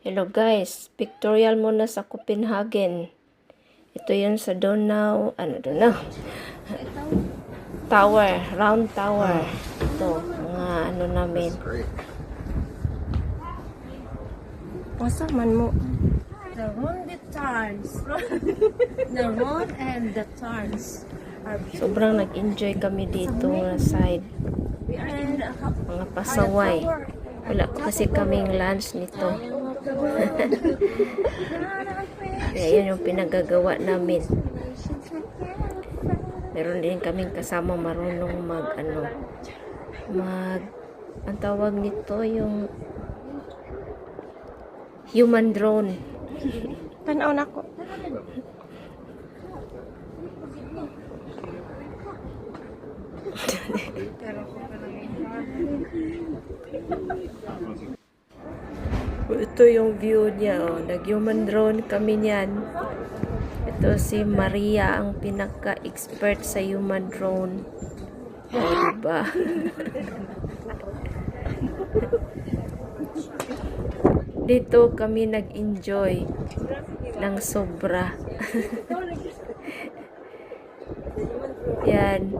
Hello guys, pictorial muna sa Copenhagen. Ito yun sa Donau, Tower, round tower. Ito, mga namin. Pasa man mo. The road it turns. The road and the turns are Sobrang nag-enjoy kami dito na side. we are in the Mga pasaway. Wala pa kasi kaming lunch nito. Kaya yun yung pinagagawa namin. Meron din kaming kasama marunong ang tawag nito yung human drone. Tanaw na ko. Ito yung view niya, oh. Nag-human drone kami niyan. Ito si Maria, ang pinaka-expert sa human drone. Oh, diba? Dito kami nag-enjoy ng sobra. Yan.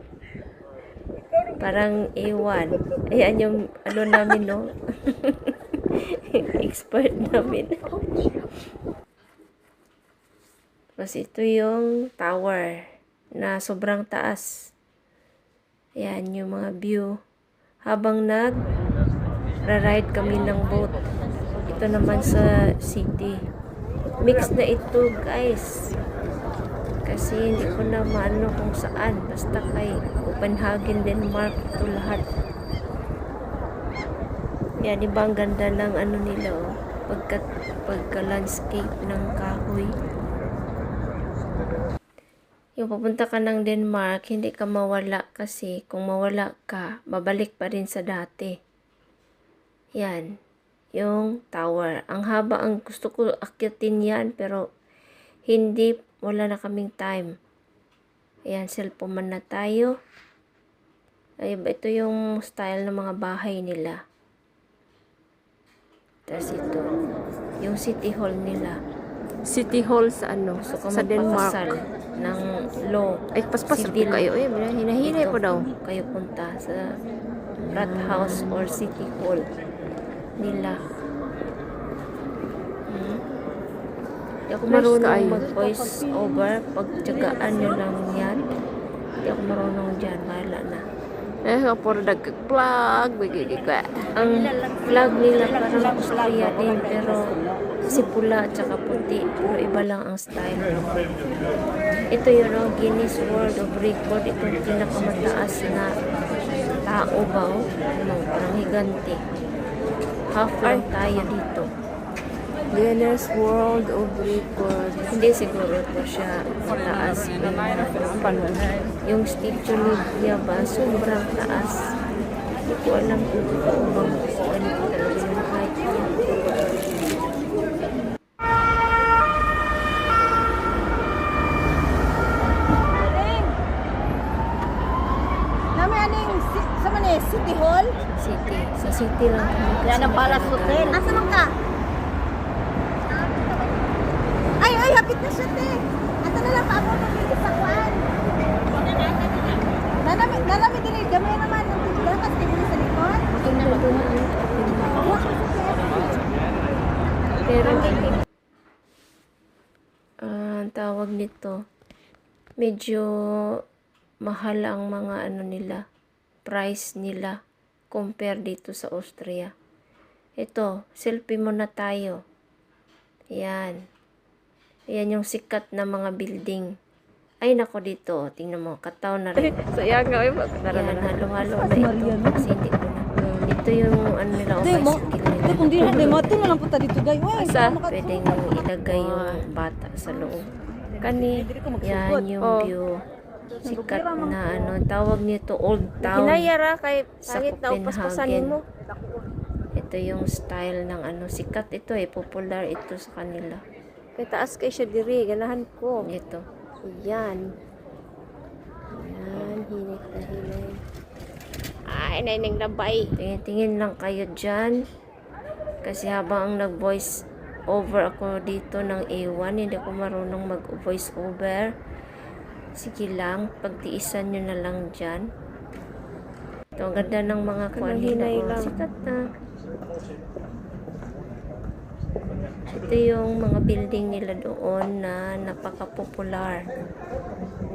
Parang ewan. Ayan yung namin, no? Expert namin. Tapos ito yung tower na sobrang taas. Ayan yung mga view. Habang nag-ride kami ng boat. Ito naman sa city. Mix na ito, guys. Kasi hindi ko na maano kung saan. Basta kay Copenhagen, Denmark, ito lahat. Yan, diba ang ganda ng nila, oh. Pagka-landscape ng kahoy. Yung papunta ka ng Denmark, hindi ka mawala kasi kung mawala ka, babalik pa rin sa dati. Yan, yung tower. Ang haba, ang gusto ko akyatin yan, pero hindi, wala na kaming time. Ayan, cellphone man na tayo. Ay, ito yung style ng mga bahay nila. Tapos ito, yung city hall nila. City hall sa sa Denmark ng law. Ay, paspas rin kayo. Ay, hinahinay po daw. Kayo punta sa rat house or city hall nila. Hindi ako marunong mag-voice over. Pagtsagaan nyo lang yan. Hindi ako marunong dyan. Mahala na. Puro nag-vlog. Ang flag nila parang Australia din, pero si pula at saka puti, pero iba lang ang style. Ito yun, Guinness World of Record. Ito yung pinakamataas na tao ba, parang higante. Half lang tayo dito. Guinness World of Record. Hindi siguro po siya mataas. Yung statue niya ba, sobrang taas. Hindi ko alam kung ganito talaga yung height niya. City Hall? City. Sa city lang kami. Yan ang Palace Hotel. Asa lang ka? Ay, hapit na siya, te. Ato na lang pa ako ng video sa kuwan. Nanami din eh. Gamay naman ng video. Tapos tibuli sa likod. Pero, ang tawag nito, medyo mahal ang mga nila, price nila, compare dito sa Austria. Ito, selfie muna tayo. Yan. Yan yung sikat na mga building. Ay, nako dito. Tingnan mo, kataw na rin. Sayang nga. Yan, halo-halo na ito. Kasi hindi ko na. Ito yung nila, bicycle nila. Kung di na, ito na lang punta dito, guys. Pwedeng ilagay yung bata sa loob. Kani, yan yung view. Sikat na tawag nito, Old Town. Hinayara kay Sa pangit na upaspasanin mo. Ito yung style ng sikat ito popular ito sa kanila. Kay taas kay siya diri, ganahan ko. Ito. Yan. Yan, hinik na hinik. Ay, naineng labay. Tingin lang kayo dyan. Kasi habang ang nag-voice over ako dito ng A1. Hindi ako marunong mag-voice over. Sige lang, pagtiisan nyo na lang dyan. Ito, ang ganda ng mga kuwan nila. Oh, sikat na. Ito yung mga building nila doon na napaka-popular.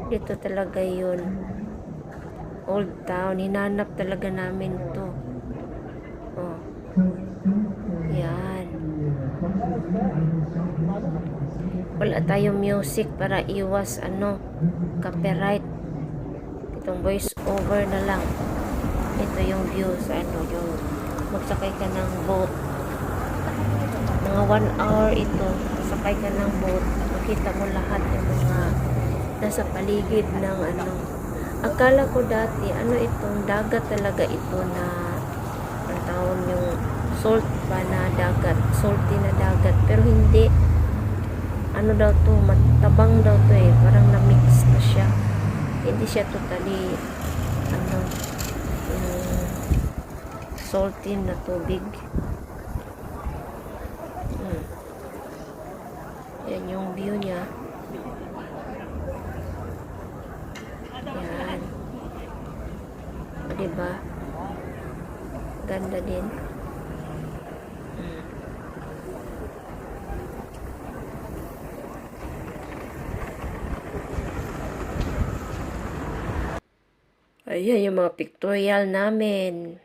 Dito talaga yun. Old Town. Hinanap talaga namin to. Oh. Yan. Wala tayong music para iwas copyright. Itong voice over na lang. Ito yung view sa yung magsakay ka ng boat. Mga 1 hour ito. Sakay ka ng boat. Makita mo lahat yung mga nasa paligid ng Akala ko dati, itong dagat talaga ito na ang tawag yung salt pa na dagat. Salty na dagat. Pero hindi. Ano daw to, matabang daw to eh. Parang na-mix na siya. Hindi siya totally salty na tubig. Yan yung view niya. Yan. O, diba? Ganda din. Ayan yung mga pictorial namin.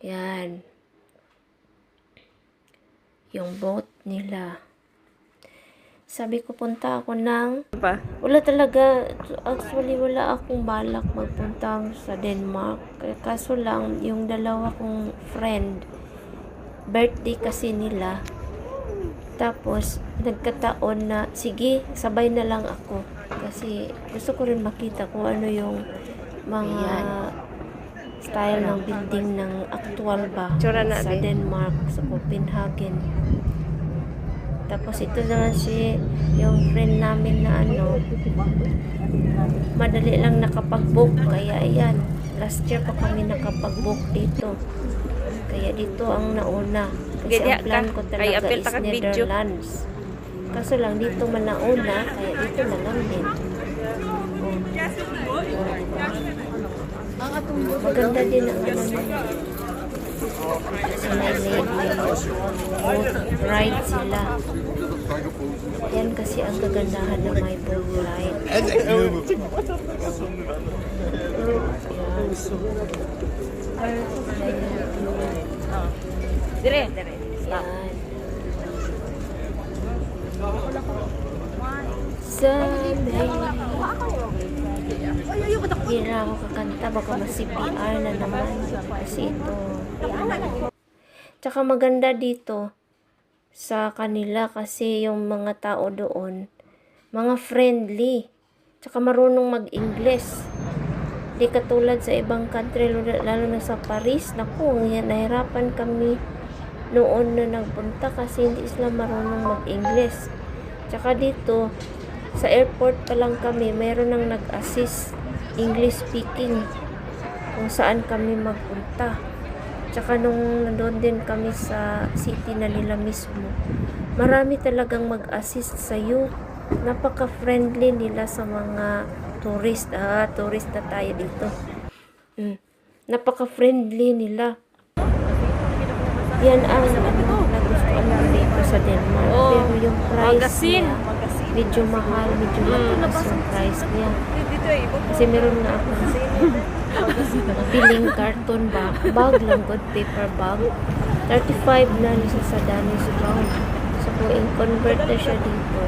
Yan. Yung boat nila. Sabi ko punta ako wala talaga, actually wala akong balak magpunta sa Denmark. Kaso lang, yung dalawa kong friend, birthday kasi nila. Tapos, nagkataon na, sige, sabay na lang ako. Kasi gusto ko rin makita kung ano yung mga style ng building ng actual ba sa Denmark, sa Copenhagen. Tapos ito naman yung friend namin na madali lang nakapag-book. Kaya ayan, last year pa kami nakapag-book dito. Kaya dito ang nauna. Kasi ang plan ko talaga is Netherlands. Kaso lang dito man nauna, kaya dito na lang din. Maganda din ang sa may boat ride sila. Yan kasi ang kagandahan ng may boat ride. Dire. Yan. Hindi na ako kakanta, baka ma-CPR na naman kasi ito. Tsaka maganda dito sa kanila kasi yung mga tao doon, mga friendly, tsaka marunong mag-English. Di katulad sa ibang country, lalo na sa Paris. Naku, nahirapan kami noon na nagpunta kasi hindi sila marunong mag-English. Tsaka dito, sa airport pa lang kami, mayroon nang nag-assist English speaking kung saan kami magpunta. Tsaka nung nandun din kami sa city na nila mismo, marami talagang mag-assist sa'yo. Napaka-friendly nila sa mga tourist. Tourist na tayo dito. Napaka-friendly nila. Yan ang nagustuhan ko dito sa Denmark. Pero yung price niya, medyo mahal, medyo mataas yung price niya. Kasi meron na ako piling carton bag lang, good paper bag. 35 na nisa sa Danish crown. So kung in-convert na siya dito,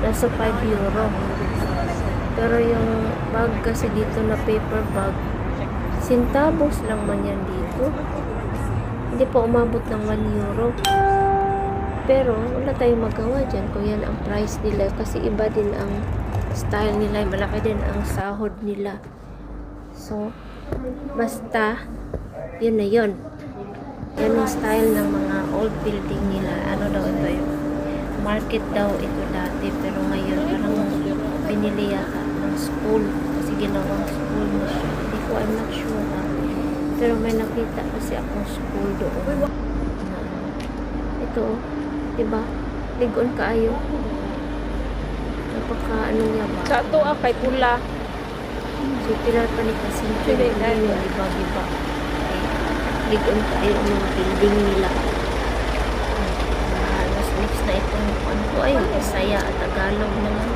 nasa 5 euro. Pero yung bag kasi dito na paper bag, centavos lang man yan dito. Hindi pa umabot ng 1 euro. Pero wala tayong magawa dyan kung yan ang price nila. Kasi iba din ang style nila. Malaki din ang sahod nila. So, basta, yun na yun. Yan ang style ng mga old building nila. Ano daw ito yung market daw ito dati. Pero ngayon, parang binili yata ng school. Kasi ginawang school na siya. Hindi ko, I'm not sure ha. Pero may nakita kasi akong school doon. Ito, Diba? Ligon kaayo. Napaka ano niya ba? Sa ato kay pula. So, pilar pa ni Kasincho na yung iba-iba. Ligon kaayo ang mga building nila. Mas mix na itong ano ko ay Bisaya at Tagalog na lang.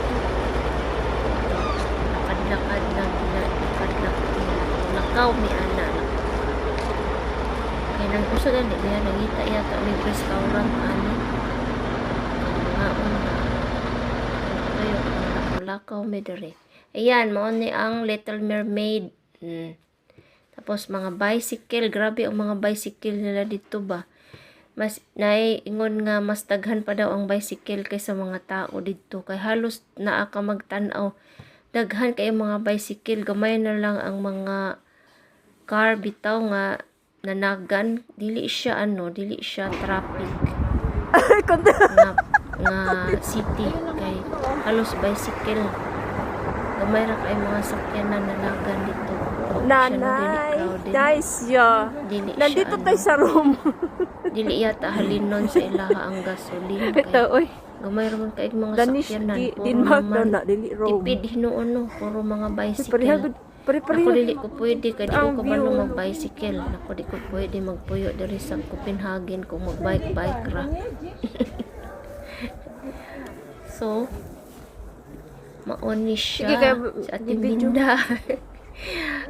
Lakad-lakad lang. Lakad-lakad nila. Lakaw may ana. Kaya nang uso na nila nangita yata may restaurant ano. Mga una. Kayo lakaw may dere. Ayan, mao ni ang Little Mermaid. Tapos mga bicycle, grabe ang mga bicycle nila dito ba. Mas naiingon nga mas daghan pa daw ang bicycle kaysa mga tao dito. Kay halos naa ka magtan-aw. Daghan kay mga bicycle, gamay na lang ang mga car bitaw nga nanagan. Dili siya traffic. nga city kay halos bicycle. Gamay ra kay mga sakyanan nanagan dito. Nanay, nice ya. Nandito tayo sa room. Dili yata halinon sa ilaha ang gasolina. Ito, oy. Gamay raman kay mga Danish sakyanan. Denmark daw na, dili Rome. Tipid hinuon puro mga bicycle. Ako dili ko pwede kay di ko kabalo mag-bicycle. Ako di ko pwede magpuyo diri sa Copenhagen kung mag-bike ra. So, maoni siya sa ating Minda.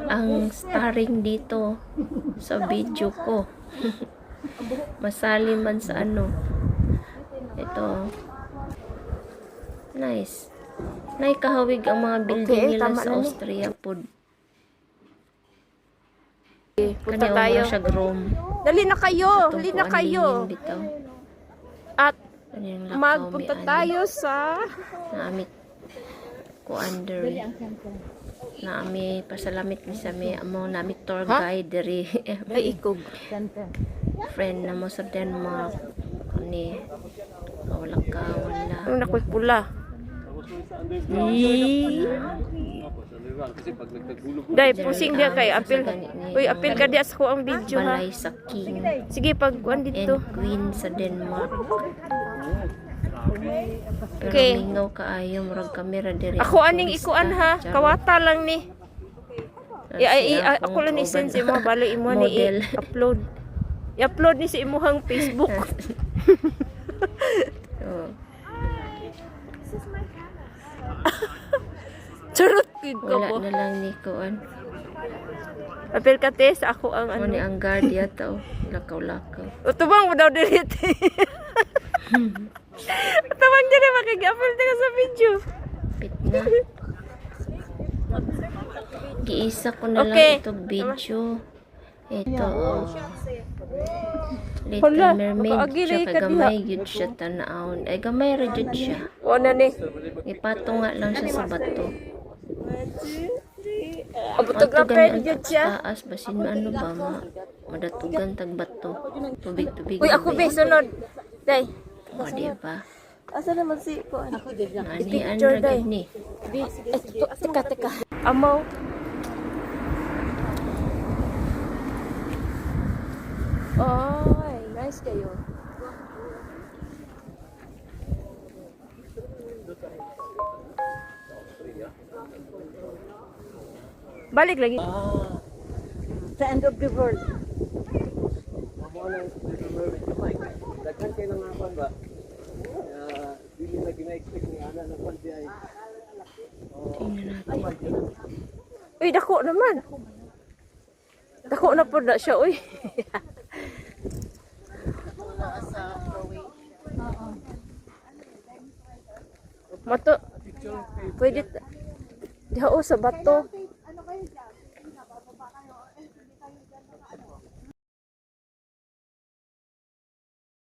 Ang starring dito sa video ko. Masali man sa ano. Ito. Nice. Naikahawig ang mga building nila sa Austria pod. Punta tayo. Siya Rome. Dali na kayo, dali na kayo. At magpunta tayo sa naamit ko under naami pasalamit mi sa mi amo nami tour guide diri ay ikog friend na mo sa Denmark ni wala ka wala ang nakoy pula. Dai pusing dia kay apil. Uy, apil ka dia sa ko ang video ha. Balay sa King Sige pag kuan and dito. Queen sa Denmark. Pero Okay. mingaw kaayo murag kamera diri. Ako aning ikuan ha, kawata lang ni. Ako lang ni send sa imo balo imo ni i-upload. I-upload ni sa imuhang Facebook. Oh. Charot kid ko Wala po. na lang ni kuan. Apil ka te sa ako ang Ano ni ano. ang guard yata oh. Lakaw-lakaw. Utubang mo daw delete. Utubang dili makig-upload ka sa video. Pit na. Giisa ko na Okay. lang itong video. Ito oh. Hala, Little Mermaid makaagili siya ka kagamay yun siya tanawon. Ay gamay ra jud siya. Wala ni. Ipato nga lang siya sa bato. Abutog na pen jud siya. Taas basin ano ba madatugan tag bato. Tubig-tubig. Uy, ako be sunod. Day. O di ba? Asa naman si ko? Ako din. Ani Picture, day. ni. Teka. Amaw. Ay, nice kayo. Balik lagi. The end of the world. Daghan kayo ng mga ba? Dili na gina-expect ni Ana na pandi ay. Tingnan natin. Uy, dako naman. Dako na po na siya, uy. Mato. Pwede. Diha sa bato.